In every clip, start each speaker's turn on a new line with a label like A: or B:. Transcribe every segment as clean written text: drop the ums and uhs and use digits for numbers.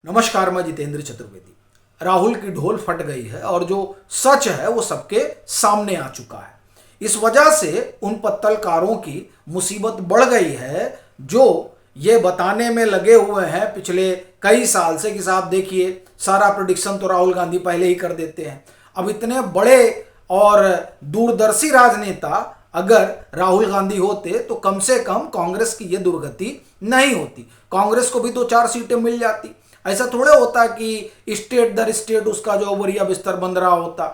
A: नमस्कार, मैं जितेंद्र चतुर्वेदी। राहुल की ढोल फट गई है और जो सच है वो सबके सामने आ चुका है। इस वजह से उन पत्तलकारों की मुसीबत बढ़ गई है जो ये बताने में लगे हुए हैं पिछले कई साल से कि साहब देखिए, सारा प्रेडिक्शन तो राहुल गांधी पहले ही कर देते हैं। अब इतने बड़े और दूरदर्शी राजनेता अगर राहुल गांधी होते तो कम से कम कांग्रेस की ये दुर्गति नहीं होती, कांग्रेस को भी 2-4 सीटें मिल जाती। ऐसा थोड़े होता कि स्टेट दर स्टेट उसका जो ओवरिया बिस्तर बन रहा होता।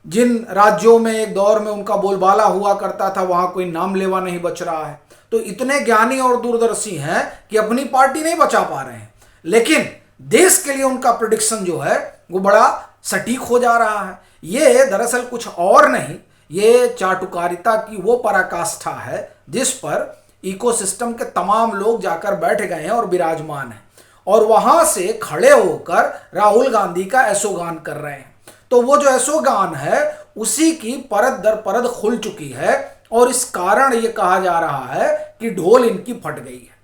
A: जिन राज्यों में एक दौर में उनका बोलबाला हुआ करता था वहां कोई नाम लेवा नहीं बच रहा है। तो इतने ज्ञानी और दूरदर्शी हैं कि अपनी पार्टी नहीं बचा पा रहे हैं, लेकिन देश के लिए उनका प्रेडिक्शन जो है वो बड़ा सटीक हो जा रहा है। ये दरअसल कुछ और नहीं, ये चाटुकारिता की वो पराकाष्ठा है जिस पर इकोसिस्टम के तमाम लोग जाकर बैठ गए हैं और विराजमान हैं, और वहां से खड़े होकर राहुल गांधी का ऐशोगान कर रहे हैं। तो वो जो ऐशोगान है उसी की परत दर परत खुल चुकी है, और इस कारण ये कहा जा रहा है कि ढोल इनकी फट गई है।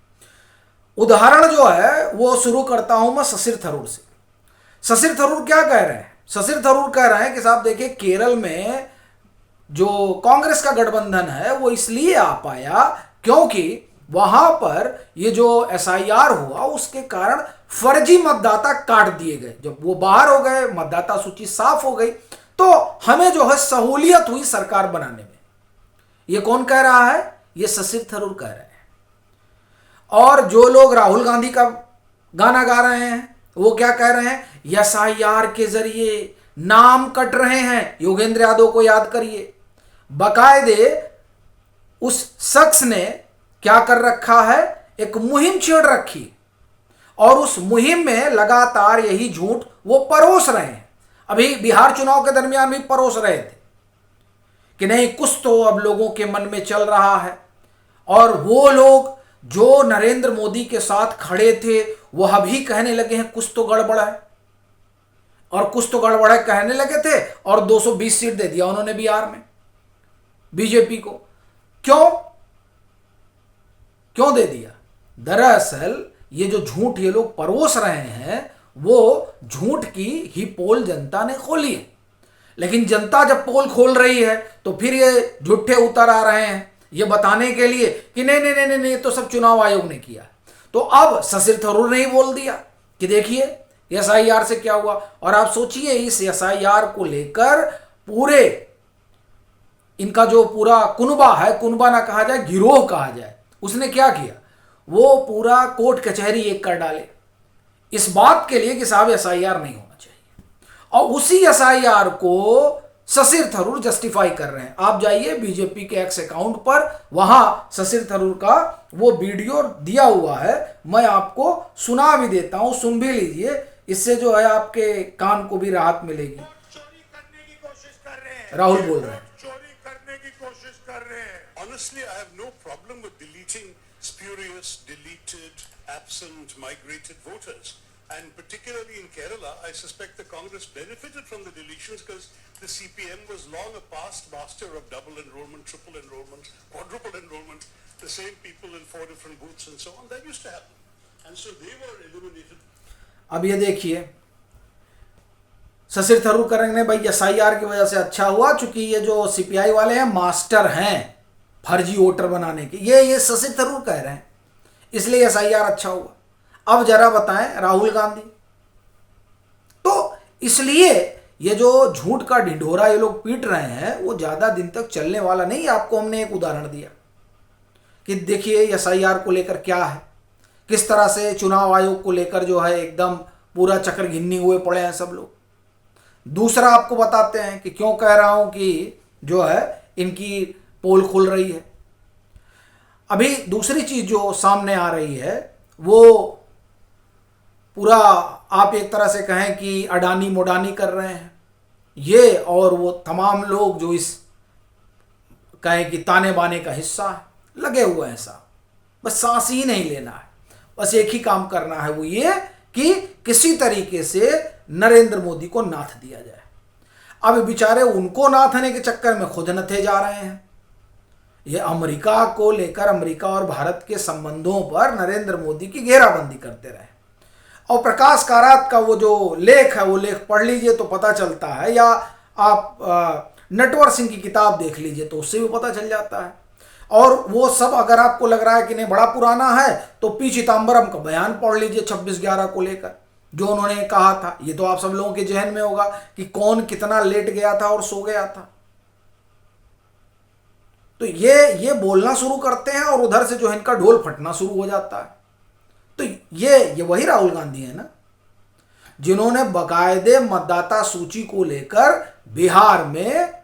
A: उदाहरण जो है वो शुरू करता हूं मैं शशिर थरूर से। शशिर थरूर क्या कह रहे हैं? शशिर थरूर कह रहे हैं कि साहब देखिए, केरल में जो कांग्रेस का गठबंधन है वो इसलिए आ पाया क्योंकि वहां पर ये जो एसआईआर हुआ उसके कारण फर्जी मतदाता काट दिए गए। जब वो बाहर हो गए, मतदाता सूची साफ हो गई, तो हमें जो है सहूलियत हुई सरकार बनाने में। ये कौन कह रहा है? ये शशिर थरूर कह रहे हैं। और जो लोग राहुल गांधी का गाना गा रहे हैं वो क्या कह रहे हैं? एसआईआर के जरिए नाम कट रहे हैं। योगेंद्र यादव को याद करिए, बाकायदे उस शख्स ने क्या कर रखा है? एक मुहिम छेड़ रखी, और उस मुहिम में लगातार यही झूठ वो परोस रहे हैं। अभी बिहार चुनाव के दरमियान भी परोस रहे थे कि नहीं, कुछ तो अब लोगों के मन में चल रहा है। और वो लोग जो नरेंद्र मोदी के साथ खड़े थे वह भी कहने लगे हैं कुछ तो गड़बड़ है, और कुछ तो गड़बड़ है कहने लगे थे, और 220 सीट दे दिया उन्होंने बिहार में बीजेपी को। क्यों दे दिया? दरअसल ये जो झूठ ये लोग परोस रहे हैं वो झूठ की ही पोल जनता ने खोली है। लेकिन जनता जब पोल खोल रही है तो फिर ये झूठे उतर आ रहे हैं ये बताने के लिए कि नहीं नहीं नहीं नहीं, तो सब चुनाव आयोग ने किया। तो अब शशिर थरूर ने ही बोल दिया कि देखिए एसआईआर से क्या हुआ। और आप सोचिए, इस एसआईआर को लेकर पूरे इनका जो पूरा कुनबा है, कुनबा ना कहा जाए गिरोह कहा जाए, उसने क्या किया? वो पूरा कोर्ट कचहरी एक कर डाले इस बात के लिए कि साहब एसआईआर नहीं होना चाहिए। और उसी एसआईआर को शशिर थरूर जस्टिफाई कर रहे हैं। आप जाइए बीजेपी के एक्स अकाउंट पर, वहां शशिर थरूर का वो वीडियो दिया हुआ है। मैं आपको सुना भी देता हूं, सुन भी लीजिए, इससे जो है आपके कान को भी राहत मिलेगी।
B: चोरी करने की कोशिश कर रहे हैं,
A: राहुल बोल रहे हैं।
B: चोरी करने की कोशिश कर रहे हैं। Honestly, I have no problem with deleting spurious, deleted, absent, migrated voters. And particularly in Kerala, I suspect the Congress benefited from the deletions because the CPM was long a past master of double enrollment, triple enrollment, quadruple enrollment, the same people in 4 different booths and so on. That used to happen. And so they were eliminated.
A: अब ये देखिए, शशिर थरूर करेंगे भाई SIR की वजह से अच्छा हुआ, चूंकि ये जो सीपीआई वाले हैं मास्टर हैं फर्जी वोटर बनाने के, ये शशिर थरूर कह रहे हैं, इसलिए एसआईआर अच्छा हुआ। अब जरा बताएं राहुल गांधी। तो इसलिए ये जो झूठ का ढिंढोरा ये लोग पीट रहे हैं वो ज्यादा दिन तक चलने वाला नहीं। आपको हमने एक उदाहरण दिया कि देखिए एसआईआर को लेकर क्या है, किस तरह से चुनाव आयोग को लेकर जो है एकदम पूरा चक्कर घिन्नी हुए पड़े हैं सब लोग। दूसरा आपको बताते हैं कि क्यों कह रहा हूं कि जो है इनकी पोल खुल रही है। अभी दूसरी चीज जो सामने आ रही है वो पूरा आप एक तरह से कहें कि अडानी मोडानी कर रहे हैं ये, और वो तमाम लोग जो इस कहें कि ताने बाने का हिस्सा है लगे हुए हैं साहब। बस सांस ही नहीं लेना है, बस एक ही काम करना है, वो ये कि किसी तरीके से नरेंद्र मोदी को नाथ दिया जाए। अब बेचारे उनको नाथने के चक्कर में खुद नथे जा रहे हैं। ये अमेरिका को लेकर, अमेरिका और भारत के संबंधों पर नरेंद्र मोदी की घेराबंदी करते रहे, और प्रकाश कारात का वो जो लेख है वो लेख पढ़ लीजिए तो पता चलता है, या आप नटवर सिंह की किताब देख लीजिए तो उससे भी पता चल जाता है। और वो सब अगर आपको लग रहा है कि नहीं बड़ा पुराना है तो पी चिदम्बरम का बयान पढ़ लीजिए 26/11 को लेकर, जो उन्होंने कहा था। ये तो आप सब लोगों के जहन में होगा कि कौन कितना लेट गया था और सो गया था। तो ये बोलना शुरू करते हैं और उधर से जो है इनका ढोल फटना शुरू हो जाता है। तो ये वही राहुल गांधी है ना, जिन्होंने बाकायदे मतदाता सूची को लेकर बिहार में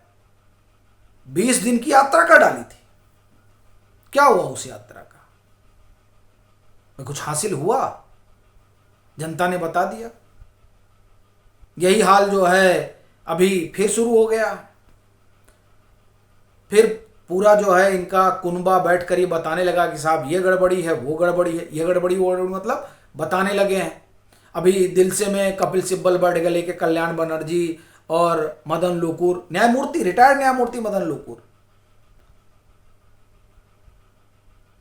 A: 20 दिन की यात्रा कर डाली थी। क्या हुआ उस यात्रा का? कुछ हासिल हुआ? जनता ने बता दिया। यही हाल जो है अभी फिर शुरू हो गया। फिर पूरा जो है इनका कुनबा बैठ कर ये बताने लगा कि साहब ये गड़बड़ी है, वो गड़बड़ी है, ये गड़बड़ी वो गड़बड़ी, मतलब बताने लगे हैं। अभी दिल से में कपिल सिब्बल बैठ गए लेके कल्याण बनर्जी और मदन लोकुर, न्यायमूर्ति, रिटायर्ड न्यायमूर्ति मदन लोकुर।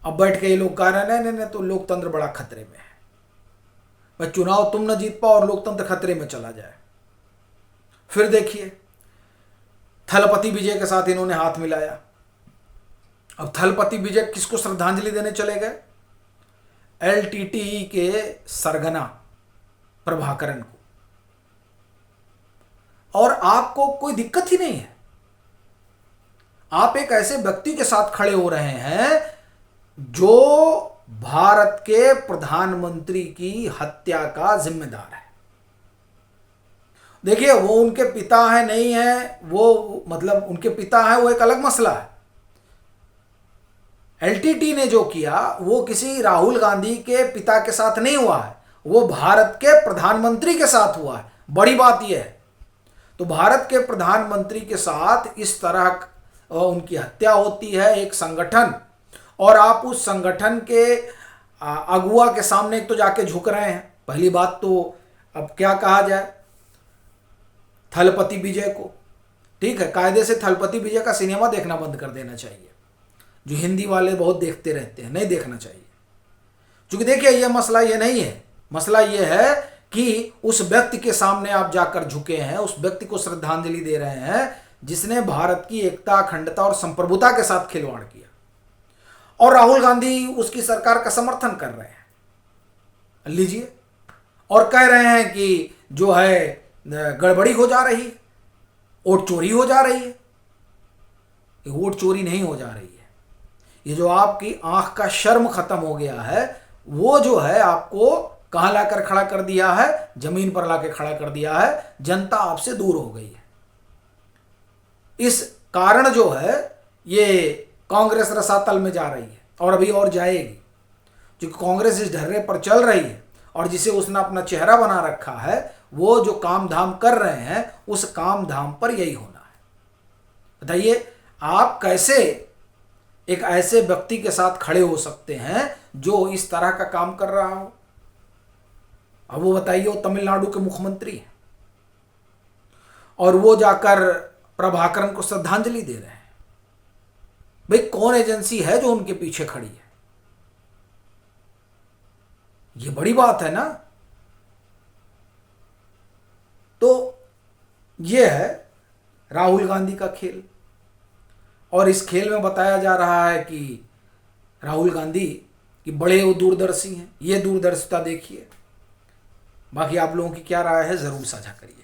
A: अब बैठ के ये लोग कह रहे हैं नहीं तो लोकतंत्र बड़ा खतरे में है, भाई चुनाव तुम न जीत पाओ और लोकतंत्र खतरे में चला जाए। फिर देखिए थलपति विजय के साथ इन्होंने हाथ मिलाया। अब थलपति विजय किसको श्रद्धांजलि देने चले गए? एलटीटीई के सरगना प्रभाकरन को। और आपको कोई दिक्कत ही नहीं है, आप एक ऐसे व्यक्ति के साथ खड़े हो रहे हैं जो भारत के प्रधानमंत्री की हत्या का जिम्मेदार है। देखिए वो उनके पिता है नहीं है, वो मतलब उनके पिता है वो एक अलग मसला है। एलटीटी ने जो किया वो किसी राहुल गांधी के पिता के साथ नहीं हुआ है, वो भारत के प्रधानमंत्री के साथ हुआ है। बड़ी बात यह है। तो भारत के प्रधानमंत्री के साथ इस तरह उनकी हत्या होती है, एक संगठन, और आप उस संगठन के अगुआ के सामने एक तो जाके झुक रहे हैं। पहली बात तो अब क्या कहा जाए थलपति विजय को, ठीक है, कायदे से थलपति विजय का सिनेमा देखना बंद कर देना चाहिए, जो हिंदी वाले बहुत देखते रहते हैं, नहीं देखना चाहिए। क्योंकि देखिए ये मसला ये नहीं है, मसला ये है कि उस व्यक्ति के सामने आप जाकर झुके हैं, उस व्यक्ति को श्रद्धांजलि दे रहे हैं जिसने भारत की एकता, अखंडता और संप्रभुता के साथ खिलवाड़ किया, और राहुल गांधी उसकी सरकार का समर्थन कर रहे हैं। लीजिए, और कह रहे हैं कि जो है गड़बड़ी हो जा रही है, वोट चोरी हो जा रही है। ये वोट चोरी नहीं हो जा रही है, ये जो आपकी आंख का शर्म खत्म हो गया है वो जो है आपको कहां लाकर खड़ा कर दिया है? जमीन पर लाकर खड़ा कर दिया है। जनता आपसे दूर हो गई है। इस कारण जो है ये कांग्रेस रसातल में जा रही है और अभी और जाएगी, क्योंकि कांग्रेस इस ढर्रे पर चल रही है और जिसे उसने अपना चेहरा बना रखा है, वो जो काम धाम कर रहे हैं उस काम धाम पर यही होना है। बताइए आप कैसे एक ऐसे व्यक्ति के साथ खड़े हो सकते हैं जो इस तरह का काम कर रहा हो? अब वो बताइए, वो तमिलनाडु के मुख्यमंत्री हैं और वो जाकर प्रभाकरन को श्रद्धांजलि दे रहे हैं। भाई कौन एजेंसी है जो उनके पीछे खड़ी है? ये बड़ी बात है ना। तो ये है राहुल गांधी का खेल, और इस खेल में बताया जा रहा है कि राहुल गांधी कि बड़े वो दूरदर्शी हैं। ये दूरदर्शिता देखिए। बाकी आप लोगों की क्या राय है ज़रूर साझा करिए।